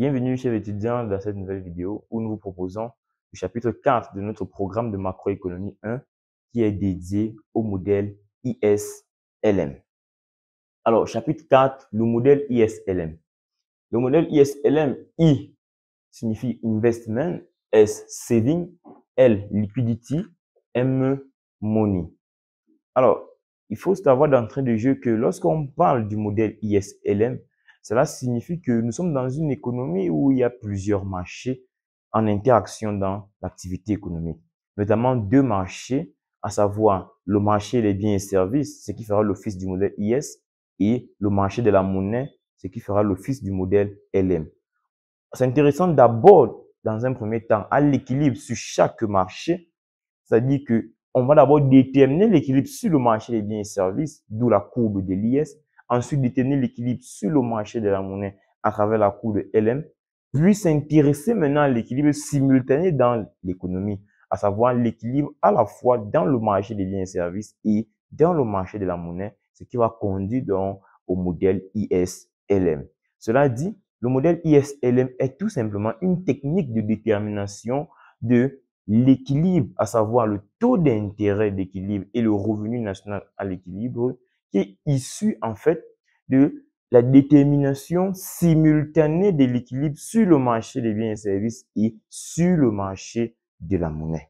Bienvenue, chers étudiants, dans cette nouvelle vidéo où nous vous proposons le chapitre 4 de notre programme de macroéconomie 1 qui est dédié au modèle ISLM. Alors, chapitre 4, le modèle ISLM. Le modèle ISLM, I signifie investment, S saving, L liquidity, M money. Alors, il faut savoir d'entrée de jeu que lorsqu'on parle du modèle ISLM, cela signifie que nous sommes dans une économie où il y a plusieurs marchés en interaction dans l'activité économique. Notamment deux marchés, à savoir le marché des biens et services, ce qui fera l'office du modèle IS, et le marché de la monnaie, ce qui fera l'office du modèle LM. C'est intéressant d'abord, dans un premier temps, à l'équilibre sur chaque marché, c'est-à-dire que on va d'abord déterminer l'équilibre sur le marché des biens et services, d'où la courbe de l'IS. Ensuite, déterminer l'équilibre sur le marché de la monnaie à travers la courbe de LM. Puis s'intéresser maintenant à l'équilibre simultané dans l'économie, à savoir l'équilibre à la fois dans le marché des biens et services et dans le marché de la monnaie, ce qui va conduire donc au modèle ISLM. Cela dit, le modèle ISLM est tout simplement une technique de détermination de l'équilibre, à savoir le taux d'intérêt d'équilibre et le revenu national à l'équilibre, qui est issu en fait de la détermination simultanée de l'équilibre sur le marché des biens et services et sur le marché de la monnaie.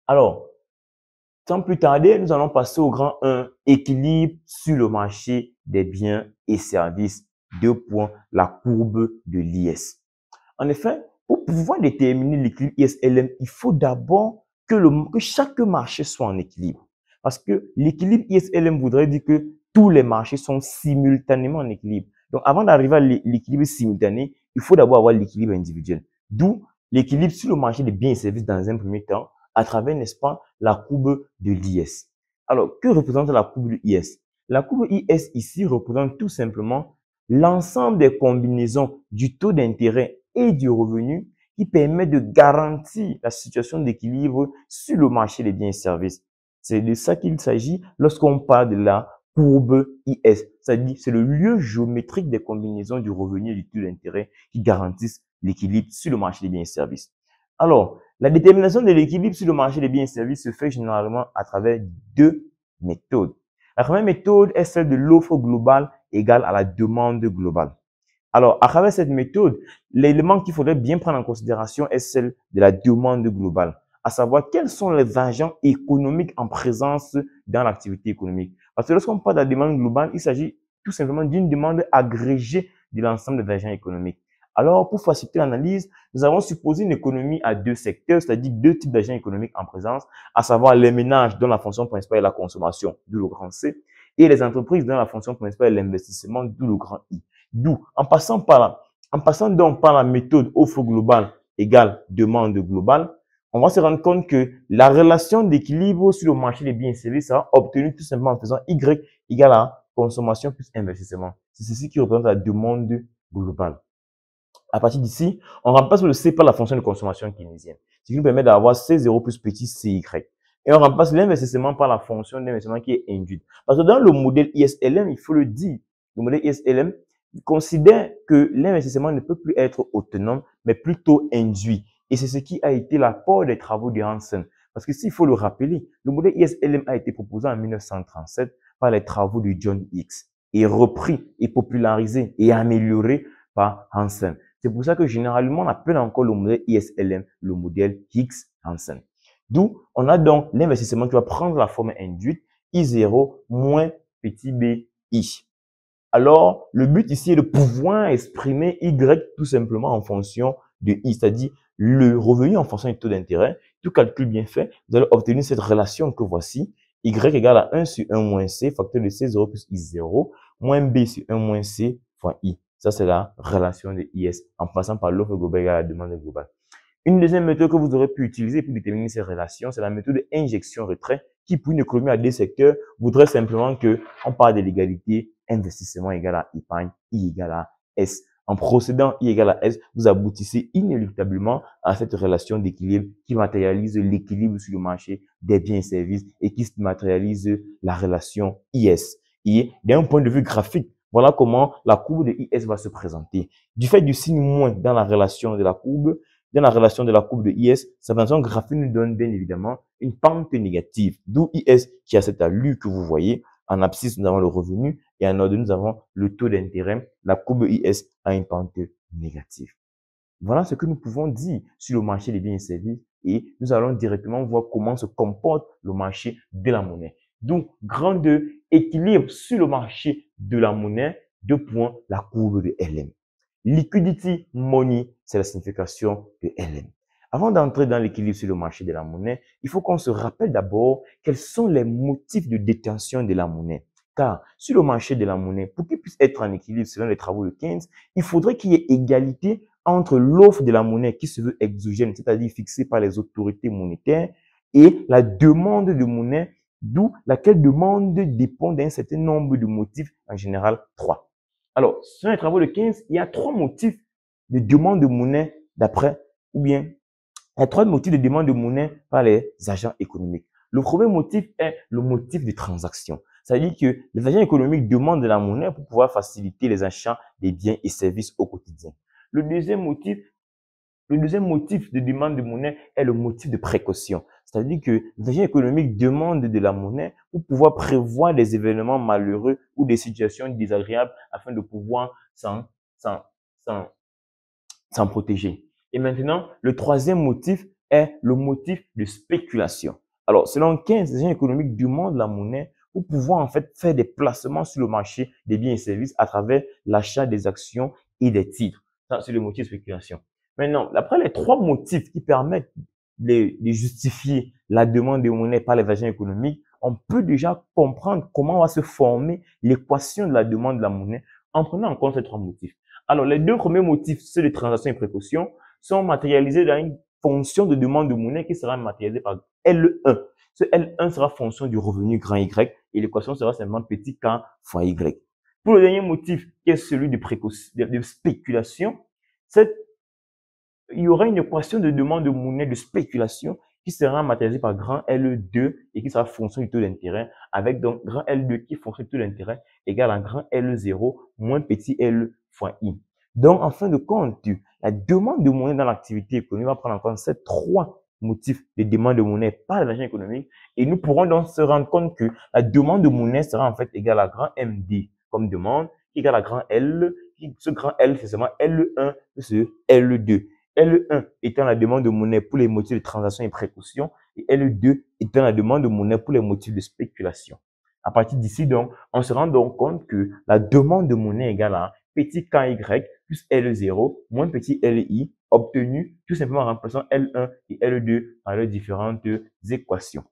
Alors, sans plus tarder, nous allons passer au grand 1, équilibre sur le marché des biens et services. 2 points, la courbe de l'IS. En effet, pour pouvoir déterminer l'équilibre ISLM, il faut d'abord que chaque marché soit en équilibre. Parce que l'équilibre ISLM voudrait dire que tous les marchés sont simultanément en équilibre. Donc, avant d'arriver à l'équilibre simultané, il faut d'abord avoir l'équilibre individuel. D'où l'équilibre sur le marché des biens et services dans un premier temps, à travers, n'est-ce pas, la courbe de l'IS. Alors, que représente la courbe de l'IS? La courbe IS ici représente tout simplement l'ensemble des combinaisons du taux d'intérêt et du revenu qui permet de garantir la situation d'équilibre sur le marché des biens et services. C'est de ça qu'il s'agit lorsqu'on parle de la courbe IS. C'est-à-dire, c'est le lieu géométrique des combinaisons du revenu et du taux d'intérêt qui garantissent l'équilibre sur le marché des biens et services. Alors, la détermination de l'équilibre sur le marché des biens et services se fait généralement à travers deux méthodes. La première méthode est celle de l'offre globale égale à la demande globale. Alors, à travers cette méthode, l'élément qu'il faudrait bien prendre en considération est celle de la demande globale, à savoir quels sont les agents économiques en présence dans l'activité économique. Parce que lorsqu'on parle de la demande globale, il s'agit tout simplement d'une demande agrégée de l'ensemble des agents économiques. Alors, pour faciliter l'analyse, nous avons supposé une économie à deux secteurs, c'est-à-dire deux types d'agents économiques en présence, à savoir les ménages dont la fonction principale est la consommation, d'où le grand C, et les entreprises dont la fonction principale est l'investissement, d'où le grand I. D'où, en passant donc par la méthode offre globale égale demande globale, on va se rendre compte que la relation d'équilibre sur le marché des biens et services sera obtenue tout simplement en faisant Y égale à consommation plus investissement. C'est ceci qui représente la demande globale. À partir d'ici, on remplace le C par la fonction de consommation keynésienne, ce qui nous permet d'avoir C0 plus petit CY. Et on remplace l'investissement par la fonction d'investissement qui est induite. Parce que dans le modèle ISLM, il faut le dire, le modèle ISLM considère que l'investissement ne peut plus être autonome, mais plutôt induit. Et c'est ce qui a été l'apport des travaux de Hansen. Parce que s'il faut le rappeler, le modèle ISLM a été proposé en 1937 par les travaux de John Hicks et repris et popularisé et amélioré par Hansen. C'est pour ça que généralement, on appelle encore le modèle ISLM le modèle Hicks-Hansen. D'où, on a donc l'investissement qui va prendre la forme induite, I0 moins petit b I. Alors, le but ici est de pouvoir exprimer Y tout simplement en fonction de I, c'est-à-dire le revenu en fonction du taux d'intérêt. Tout calcul bien fait, vous allez obtenir cette relation que voici. Y égale à 1 sur 1 moins C, facteur de C0 plus I0, moins B sur 1 moins C fois I. Ça, c'est la relation de IS en passant par l'offre globale égale à la demande globale. Une deuxième méthode que vous aurez pu utiliser pour déterminer ces relations, c'est la méthode injection-retrait qui, pour une économie à deux secteurs, voudrait simplement que on parle de l'égalité investissement égal à épargne, I égale à S. En procédant I égale à S, vous aboutissez inéluctablement à cette relation d'équilibre qui matérialise l'équilibre sur le marché des biens et services et qui matérialise la relation IS. Et d'un point de vue graphique, Voilà comment la courbe de IS va se présenter. Du fait du signe moins dans la relation de la courbe, de IS, sa façon graphique nous donne bien évidemment une pente négative, d'où IS qui a cette allure que vous voyez. En abscisse, nous avons le revenu et en ordre, nous avons le taux d'intérêt. La courbe IS a une pente négative. Voilà ce que nous pouvons dire sur le marché des biens et services et nous allons directement voir comment se comporte le marché de la monnaie. Donc, grand 2, équilibre sur le marché de la monnaie, 2 points, la courbe de LM. Liquidity money, c'est la signification de LM. Avant d'entrer dans l'équilibre sur le marché de la monnaie, il faut qu'on se rappelle d'abord quels sont les motifs de détention de la monnaie. Car sur le marché de la monnaie, pour qu'il puisse être en équilibre selon les travaux de Keynes, il faudrait qu'il y ait égalité entre l'offre de la monnaie qui se veut exogène, c'est-à-dire fixée par les autorités monétaires, et la demande de monnaie, d'où laquelle demande dépend d'un certain nombre de motifs, en général 3. Alors, selon les travaux de Keynes, il y a 3 motifs de demande de monnaie d'après, ou bien il y a 3 motifs de demande de monnaie par les agents économiques. Le premier motif est le motif de transaction. C'est-à-dire que les agents économiques demandent de la monnaie pour pouvoir faciliter les achats des biens et services au quotidien. Le deuxième motif de demande de monnaie est le motif de précaution. C'est-à-dire que les agents économiques demandent de la monnaie pour pouvoir prévoir des événements malheureux ou des situations désagréables afin de pouvoir s'en protéger. Et maintenant, le troisième motif est le motif de spéculation. Alors, selon Keynes, les agents économiques demandent la monnaie pour pouvoir en fait faire des placements sur le marché des biens et services à travers l'achat des actions et des titres. Ça, c'est le motif de spéculation. Maintenant, après les 3 motifs qui permettent de justifier la demande de monnaie par les agents économiques, on peut déjà comprendre comment va se former l'équation de la demande de la monnaie en prenant en compte ces 3 motifs. Alors, les 2 premiers motifs, ceux de transaction et précaution, sont matérialisés dans une fonction de demande de monnaie qui sera matérialisée par L1. Ce L1 sera fonction du revenu grand Y et l'équation sera simplement petit k fois Y. Pour le dernier motif, qui est celui de spéculation, il y aura une équation de demande de monnaie de spéculation qui sera matérialisée par grand L2 et qui sera fonction du taux d'intérêt, avec donc grand L2 qui est fonction du taux d'intérêt égale à grand L0 moins petit L fois I. Donc, en fin de compte, la demande de monnaie dans l'activité économique va prendre en compte ces 3 motifs de demande de monnaie par les agents économiques et nous pourrons donc se rendre compte que la demande de monnaie sera en fait égale à grand MD comme demande, qui est égal à grand L, ce grand L c'est seulement L1 plus L2. L1 étant la demande de monnaie pour les motifs de transaction et précaution et L2 étant la demande de monnaie pour les motifs de spéculation. À partir d'ici, donc, on se rend donc compte que la demande de monnaie égale à petit KY plus L0 moins petit LI obtenu tout simplement en remplaçant L1 et L2 par leurs différentes équations.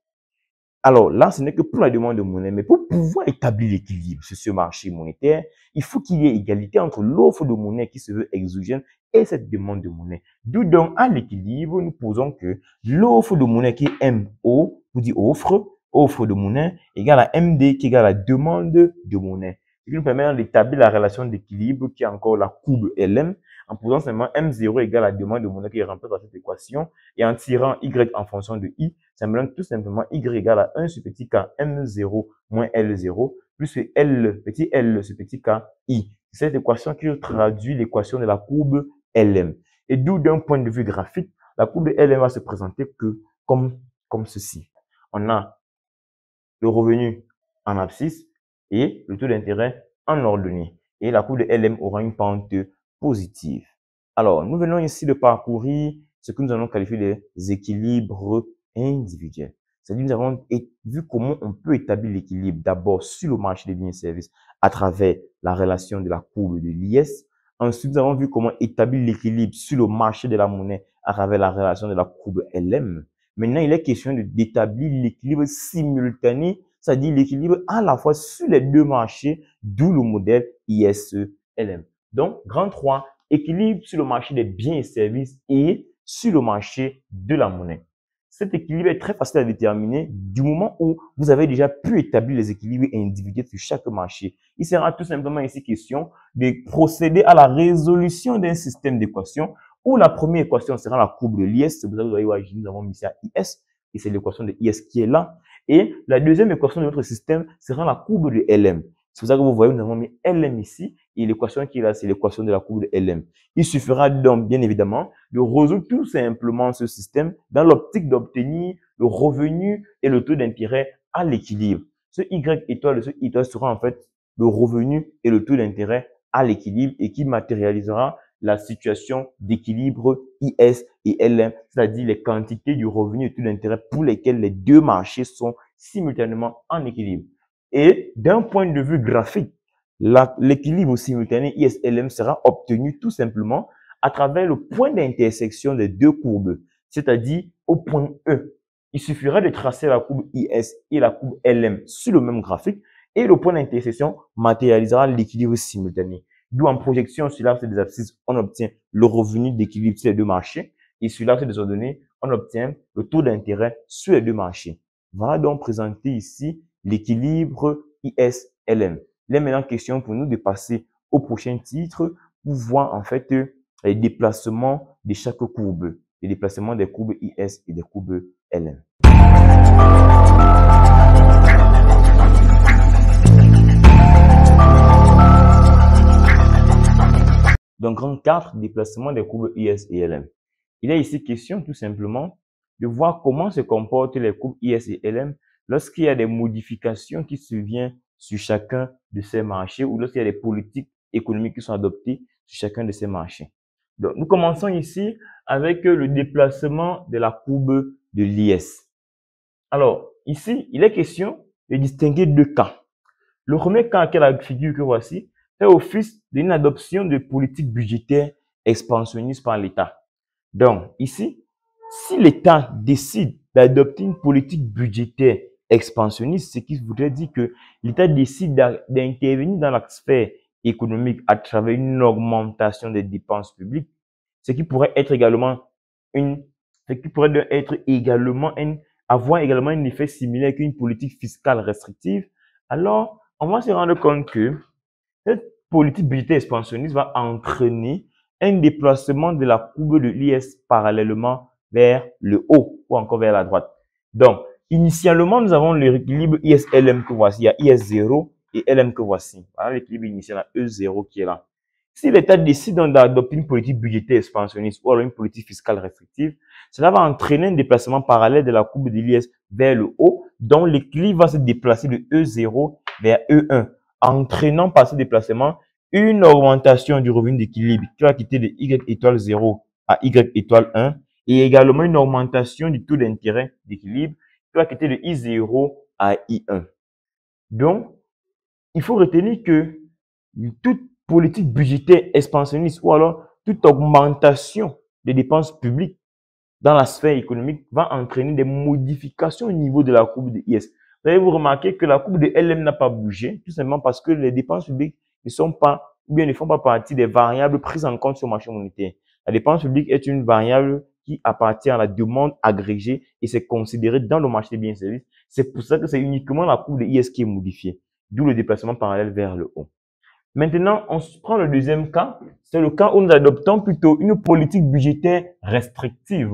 Alors là, ce n'est que pour la demande de monnaie, mais pour pouvoir établir l'équilibre sur ce marché monétaire, il faut qu'il y ait égalité entre l'offre de monnaie qui se veut exogène et cette demande de monnaie. D'où donc à l'équilibre, nous posons que l'offre de monnaie qui est MO, vous dit offre de monnaie, égale à MD qui égale à demande de monnaie. Ce qui nous permet d'établir la relation d'équilibre qui est encore la courbe LM, en posant simplement M0 égale à la demande de monnaie qui est remplacée par cette équation et en tirant Y en fonction de I, ça me donne tout simplement Y égale à 1 sur petit k M0 moins L0 plus L, petit L sur petit k I. C'est cette équation qui traduit l'équation de la courbe LM. Et d'où d'un point de vue graphique, la courbe de LM va se présenter que comme ceci. On a le revenu en abscisse et le taux d'intérêt en ordonnée. Et la courbe de LM aura une pente positive. Alors, nous venons ici de parcourir ce que nous allons qualifier des équilibres individuels. C'est-à-dire, nous avons vu comment on peut établir l'équilibre d'abord sur le marché des biens et services à travers la relation de la courbe de l'IS. Ensuite, nous avons vu comment établir l'équilibre sur le marché de la monnaie à travers la relation de la courbe LM. Maintenant, il est question d'établir l'équilibre simultané, c'est-à-dire l'équilibre à la fois sur les 2 marchés, d'où le modèle ISE-LM. Donc, grand 3, équilibre sur le marché des biens et services et sur le marché de la monnaie. Cet équilibre est très facile à déterminer du moment où vous avez déjà pu établir les équilibres individuels sur chaque marché. Il sera tout simplement ici question de procéder à la résolution d'un système d'équations où la première équation sera la courbe de l'IS. C'est pour ça que vous voyez, nous avons mis ça IS et c'est l'équation de IS qui est là. Et la deuxième équation de notre système sera la courbe de LM. C'est pour ça que vous voyez, nous avons mis LM ici et l'équation qui est là, c'est l'équation de la courbe de LM. Il suffira donc, bien évidemment, de résoudre tout simplement ce système dans l'optique d'obtenir le revenu et le taux d'intérêt à l'équilibre. Ce Y étoile et ce étoile sera en fait le revenu et le taux d'intérêt à l'équilibre et qui matérialisera la situation d'équilibre IS et LM, c'est-à-dire les quantités du revenu et taux d'intérêt pour lesquels les deux marchés sont simultanément en équilibre. Et d'un point de vue graphique, l'équilibre simultané IS-LM sera obtenu tout simplement à travers le point d'intersection des deux courbes, c'est-à-dire au point E. Il suffira de tracer la courbe IS et la courbe LM sur le même graphique et le point d'intersection matérialisera l'équilibre simultané. D'où en projection sur l'axe des abscisses, on obtient le revenu d'équilibre sur les deux marchés et sur l'axe des ordonnées, on obtient le taux d'intérêt sur les deux marchés. Voilà donc présenter ici l'équilibre IS-LM. Il est maintenant question pour nous de passer au prochain titre pour voir en fait les déplacements de chaque courbe, les déplacements des courbes IS et des courbes LM. Donc, grand 4, déplacement des courbes IS et LM. Il est ici question tout simplement de voir comment se comportent les courbes IS et LM lorsqu'il y a des modifications qui surviennent sur chacun de ces marchés ou lorsqu'il y a des politiques économiques qui sont adoptées sur chacun de ces marchés. Donc, nous commençons ici avec le déplacement de la courbe de l'IS. Alors, ici, il est question de distinguer deux cas. Le premier cas, qui est la figure que voici, fait office d'une adoption de politique budgétaire expansionniste par l'État. Donc, ici, si l'État décide d'adopter une politique budgétaire expansionniste, ce qui voudrait dire que l'État décide d'intervenir dans la sphère économique à travers une augmentation des dépenses publiques, ce qui pourrait être également avoir également un effet similaire qu'une politique fiscale restrictive, alors on va se rendre compte que cette politique budgétaire expansionniste va entraîner un déplacement de la courbe de l'IS parallèlement vers le haut ou encore vers la droite. Donc, initialement, nous avons l'équilibre IS-LM que voici. Il y a IS0 et LM que voici. Voilà l'équilibre initial, E0 qui est là. Si l'État décide d'adopter une politique budgétaire expansionniste ou alors une politique fiscale restrictive, cela va entraîner un déplacement parallèle de la courbe de l'IS vers le haut, dont l'équilibre va se déplacer de E0 vers E1, entraînant par ce déplacement une augmentation du revenu d'équilibre qui va quitter de Y étoile 0 à Y étoile 1 et également une augmentation du taux d'intérêt d'équilibre qui va quitter de I0 à I1. Donc, il faut retenir que toute politique budgétaire expansionniste ou alors toute augmentation des dépenses publiques dans la sphère économique va entraîner des modifications au niveau de la courbe de IS. Vous allez vous remarquer que la courbe de LM n'a pas bougé, tout simplement parce que les dépenses publiques ne sont pas, ou bien ne font pas partie des variables prises en compte sur le marché monétaire. La dépense publique est une variable qui appartient à la demande agrégée et c'est considéré dans le marché des biens et services. C'est pour ça que c'est uniquement la courbe de IS qui est modifiée, d'où le déplacement parallèle vers le haut. Maintenant, on prend le deuxième cas, c'est le cas où nous adoptons plutôt une politique budgétaire restrictive,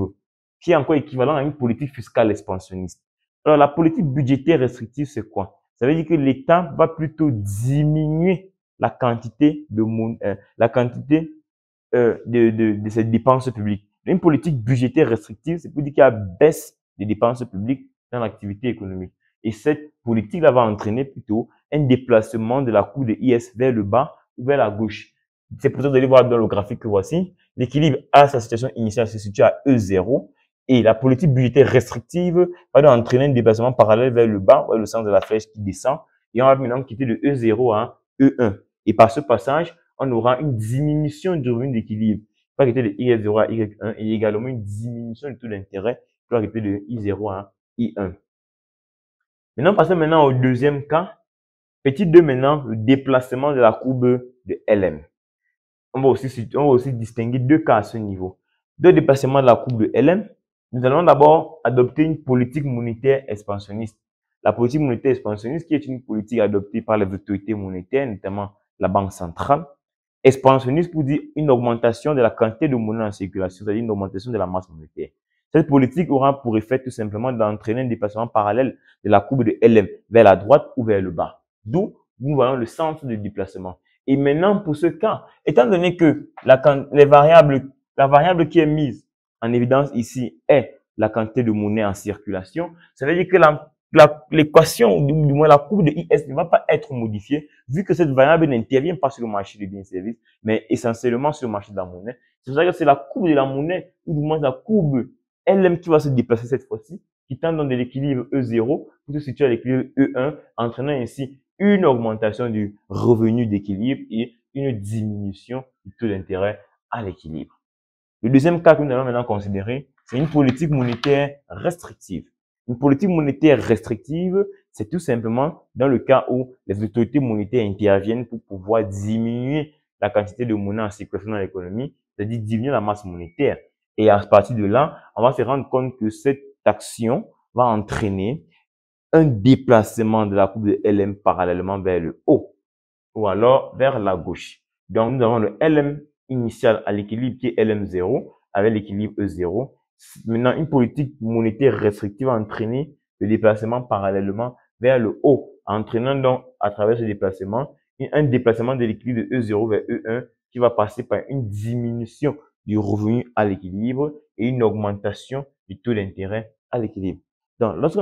qui est encore équivalent à une politique fiscale expansionniste. Alors, la politique budgétaire restrictive, c'est quoi? Ça veut dire que l'État va plutôt diminuer la quantité de ses dépenses publiques. Une politique budgétaire restrictive, c'est pour dire qu'il y a baisse des dépenses publiques dans l'activité économique. Et cette politique-là va entraîner plutôt un déplacement de la courbe de IS vers le bas ou vers la gauche. C'est pour ça que vous allez voir dans le graphique que voici, l'équilibre à sa situation initiale se situe à E0 et la politique budgétaire restrictive va entraîner un déplacement parallèle vers le bas, vers le sens de la flèche qui descend et on va maintenant quitter de E0 à E1. Et par ce passage, on aura une diminution du revenu d'équilibre qui va quitter de I0 à Y1 et également une diminution du taux d'intérêt qui va quitter de I0 à I1. Maintenant, passons maintenant au deuxième cas. Petit 2 maintenant, le déplacement de la courbe de LM. On va aussi distinguer deux cas à ce niveau. Deux déplacements de la courbe de LM. Nous allons d'abord adopter une politique monétaire expansionniste. La politique monétaire expansionniste qui est une politique adoptée par les autorités monétaires, notamment la Banque centrale. Expansionniste pour dire une augmentation de la quantité de monnaie en circulation, c'est-à-dire une augmentation de la masse monétaire. Cette politique aura pour effet tout simplement d'entraîner un déplacement parallèle de la courbe de LM vers la droite ou vers le bas. D'où nous voyons le centre de déplacement. Et maintenant, pour ce cas, étant donné que la variable qui est mise en évidence ici est la quantité de monnaie en circulation, ça veut dire que l'équation, ou du moins la courbe de IS ne va pas être modifiée, vu que cette variable n'intervient pas sur le marché des biens et services, mais essentiellement sur le marché de la monnaie. C'est pour ça que c'est la courbe de la monnaie, ou du moins la courbe LM qui va se déplacer cette fois-ci, qui tend dans de l'équilibre E0 pour se situer à l'équilibre E1, entraînant ainsi une augmentation du revenu d'équilibre et une diminution du taux d'intérêt à l'équilibre. Le deuxième cas que nous allons maintenant considérer, c'est une politique monétaire restrictive. Une politique monétaire restrictive, c'est tout simplement dans le cas où les autorités monétaires interviennent pour pouvoir diminuer la quantité de monnaie en circulation dans l'économie, c'est-à-dire diminuer la masse monétaire. Et à partir de là, on va se rendre compte que cette action va entraîner un déplacement de la courbe de LM parallèlement vers le haut ou alors vers la gauche. Donc, nous avons le LM initial à l'équilibre qui est LM0 avec l'équilibre E0. Maintenant, une politique monétaire restrictive a entraîné le déplacement parallèlement vers le haut, entraînant donc à travers ce déplacement un déplacement de l'équilibre de E0 vers E1 qui va passer par une diminution du revenu à l'équilibre et une augmentation du taux d'intérêt à l'équilibre. Donc, lorsque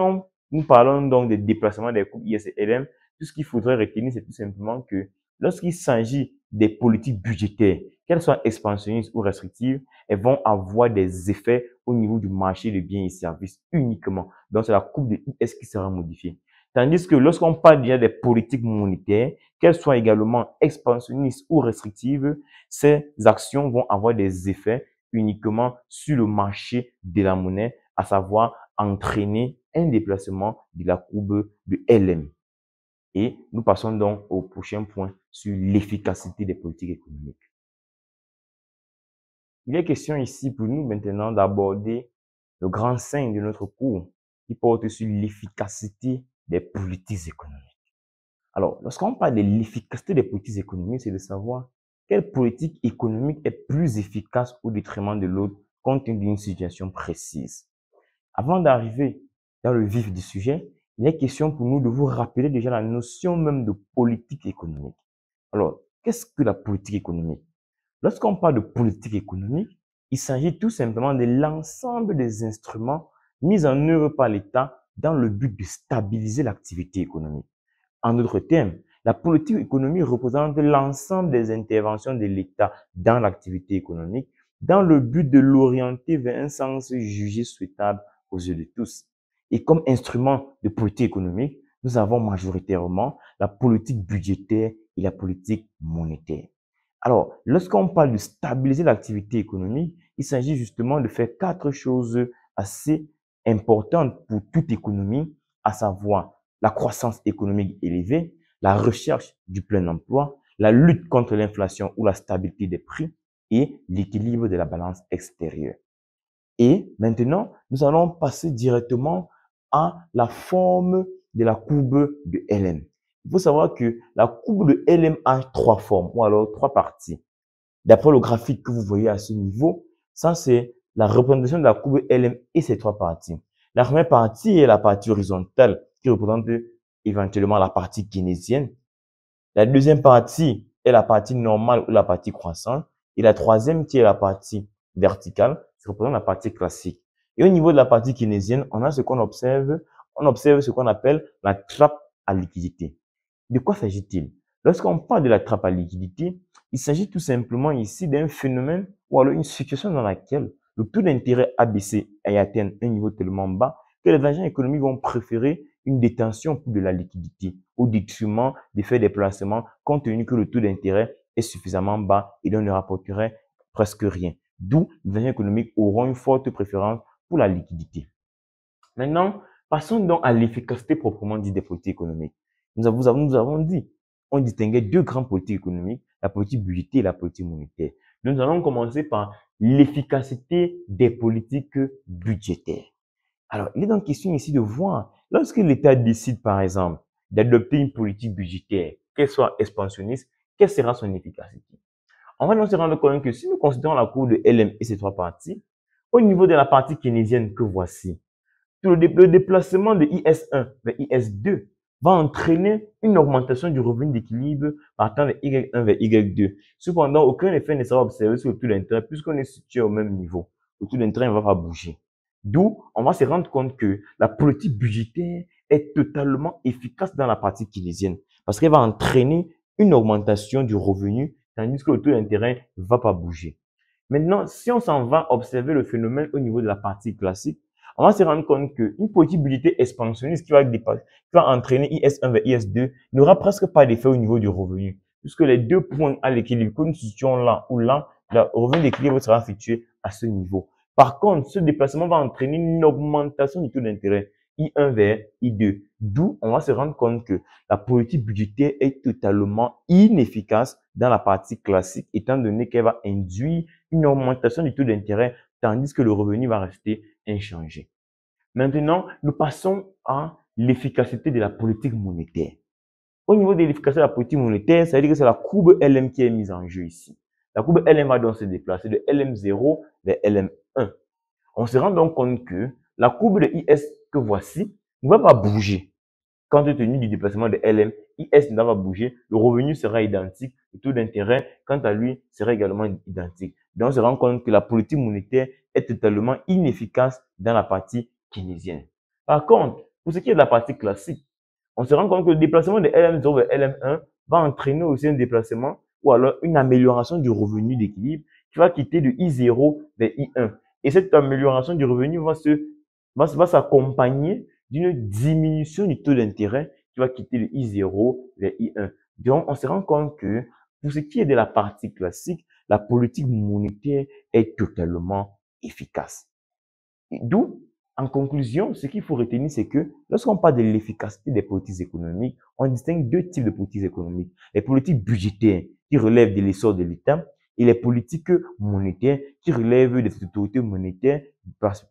nous parlons donc des déplacements des courbes IS et LM, tout ce qu'il faudrait retenir, c'est tout simplement que lorsqu'il s'agit des politiques budgétaires, qu'elles soient expansionnistes ou restrictives, elles vont avoir des effets au niveau du marché de biens et services uniquement. Donc, c'est la courbe de IS qui sera modifiée. Tandis que lorsqu'on parle déjà des politiques monétaires, qu'elles soient également expansionnistes ou restrictives, ces actions vont avoir des effets uniquement sur le marché de la monnaie, à savoir entraîner un déplacement de la courbe de LM. Et nous passons donc au prochain point sur l'efficacité des politiques économiques. Il est question ici pour nous maintenant d'aborder le grand cinq de notre cours qui porte sur l'efficacité des politiques économiques. Alors, lorsqu'on parle de l'efficacité des politiques économiques, c'est de savoir quelle politique économique est plus efficace au détriment de l'autre compte tenu d'une situation précise. Avant d'arriver dans le vif du sujet, il est question pour nous de vous rappeler déjà la notion même de politique économique. Alors, qu'est-ce que la politique économique? Lorsqu'on parle de politique économique, il s'agit tout simplement de l'ensemble des instruments mis en œuvre par l'État dans le but de stabiliser l'activité économique. En d'autres termes, la politique économique représente l'ensemble des interventions de l'État dans l'activité économique dans le but de l'orienter vers un sens jugé souhaitable aux yeux de tous. Et comme instrument de politique économique, nous avons majoritairement la politique budgétaire et la politique monétaire. Alors, lorsqu'on parle de stabiliser l'activité économique, il s'agit justement de faire 4 choses assez importantes pour toute économie, à savoir la croissance économique élevée, la recherche du plein emploi, la lutte contre l'inflation ou la stabilité des prix et l'équilibre de la balance extérieure. Et maintenant, nous allons passer directement à la forme de la courbe de LM. Il faut savoir que la courbe de LM a 3 formes, ou alors 3 parties. D'après le graphique que vous voyez à ce niveau, ça c'est la représentation de la courbe LM et ses 3 parties. La première partie est la partie horizontale qui représente éventuellement la partie keynésienne. La deuxième partie est la partie normale ou la partie croissante. Et la troisième qui est la partie verticale, ça représente la partie classique. Et au niveau de la partie keynésienne, on a ce qu'on observe. On observe ce qu'on appelle la trappe à liquidité. De quoi s'agit-il? Lorsqu'on parle de la trappe à liquidité, il s'agit tout simplement ici d'un phénomène ou alors une situation dans laquelle le taux d'intérêt a baissé et atteint un niveau tellement bas que les agents économiques vont préférer une détention pour de la liquidité au détriment de faire des placements compte tenu que le taux d'intérêt est suffisamment bas et donc ne rapporterait presque rien. D'où les agents économiques auront une forte préférence pour la liquidité. Maintenant, passons donc à l'efficacité proprement dite des politiques économiques. Nous avons dit, on distinguait 2 grandes politiques économiques, la politique budgétaire et la politique monétaire. Nous allons commencer par l'efficacité des politiques budgétaires. Alors, il est donc question ici de voir, lorsque l'État décide, par exemple, d'adopter une politique budgétaire, qu'elle soit expansionniste, quelle sera son efficacité? On va donc se rendre compte que si nous considérons la courbe de LM et ses 3 parties, au niveau de la partie keynésienne que voici, le déplacement de IS1 vers IS2 va entraîner une augmentation du revenu d'équilibre partant de Y1 vers Y2. Cependant, aucun effet ne sera observé sur le taux d'intérêt puisqu'on est situé au même niveau. Le taux d'intérêt ne va pas bouger. D'où, on va se rendre compte que la politique budgétaire est totalement efficace dans la partie keynésienne parce qu'elle va entraîner une augmentation du revenu tandis que le taux d'intérêt ne va pas bouger. Maintenant, si on s'en va observer le phénomène au niveau de la partie classique, on va se rendre compte qu'une politique budgétaire expansionniste qui va entraîner IS1 vers IS2 n'aura presque pas d'effet au niveau du revenu, puisque les deux points à l'équilibre que nous situons là ou là, le revenu d'équilibre sera situé à ce niveau. Par contre, ce déplacement va entraîner une augmentation du taux d'intérêt I1 vers I2, d'où on va se rendre compte que la politique budgétaire est totalement inefficace dans la partie classique, étant donné qu'elle va induire une augmentation du taux d'intérêt, tandis que le revenu va rester inchangé. Maintenant, nous passons à l'efficacité de la politique monétaire. Au niveau de l'efficacité de la politique monétaire, ça veut dire que c'est la courbe LM qui est mise en jeu ici. La courbe LM va donc se déplacer de LM0 vers LM1. On se rend donc compte que la courbe de IS que voici ne va pas bouger. Compte tenu du déplacement de LM, IS ne va pas bouger, le revenu sera identique, le taux d'intérêt, quant à lui, sera également identique. Donc, on se rend compte que la politique monétaire est totalement inefficace dans la partie keynésienne. Par contre, pour ce qui est de la partie classique, on se rend compte que le déplacement de LM0 vers LM1 va entraîner aussi un déplacement ou alors une amélioration du revenu d'équilibre qui va quitter de I0 vers I1. Et cette amélioration du revenu va s'accompagner d'une diminution du taux d'intérêt qui va quitter le I0 vers I1. Donc, on se rend compte que pour ce qui est de la partie classique, la politique monétaire est totalement efficace. D'où, en conclusion, ce qu'il faut retenir, c'est que lorsqu'on parle de l'efficacité des politiques économiques, on distingue deux types de politiques économiques. Les politiques budgétaires qui relèvent de l'essor de l'État et les politiques monétaires qui relèvent des autorités monétaires,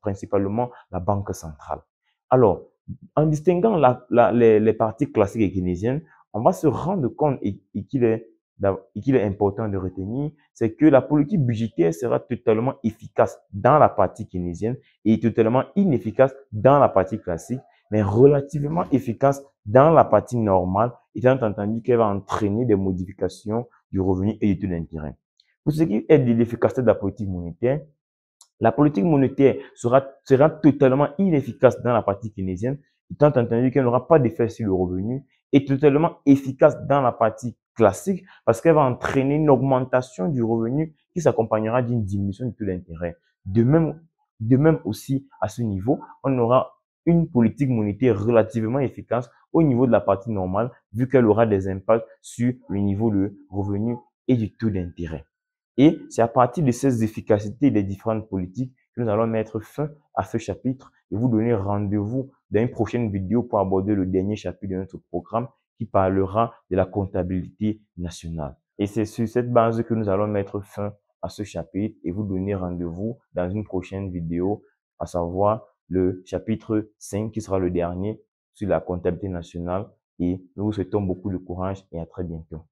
principalement la Banque centrale. Alors, en distinguant les parties classiques et keynésiennes, on va se rendre compte qu'il est important de retenir, c'est que la politique budgétaire sera totalement efficace dans la partie keynésienne et totalement inefficace dans la partie classique, mais relativement efficace dans la partie normale, étant entendu qu'elle va entraîner des modifications du revenu et du taux d'intérêt. Pour ce qui est de l'efficacité de la politique monétaire sera totalement inefficace dans la partie keynésienne, étant entendu qu'elle n'aura pas d'effet sur le revenu, et totalement efficace dans la partie classique parce qu'elle va entraîner une augmentation du revenu qui s'accompagnera d'une diminution du taux d'intérêt. De même aussi, à ce niveau, on aura une politique monétaire relativement efficace au niveau de la partie normale, vu qu'elle aura des impacts sur le niveau de revenu et du taux d'intérêt. Et c'est à partir de ces efficacités des différentes politiques que nous allons mettre fin à ce chapitre et vous donner rendez-vous dans une prochaine vidéo pour aborder le dernier chapitre de notre programme qui parlera de la comptabilité nationale. Et c'est sur cette base que nous allons mettre fin à ce chapitre et vous donner rendez-vous dans une prochaine vidéo, à savoir le chapitre 5 qui sera le dernier sur la comptabilité nationale. Et nous vous souhaitons beaucoup de courage et à très bientôt.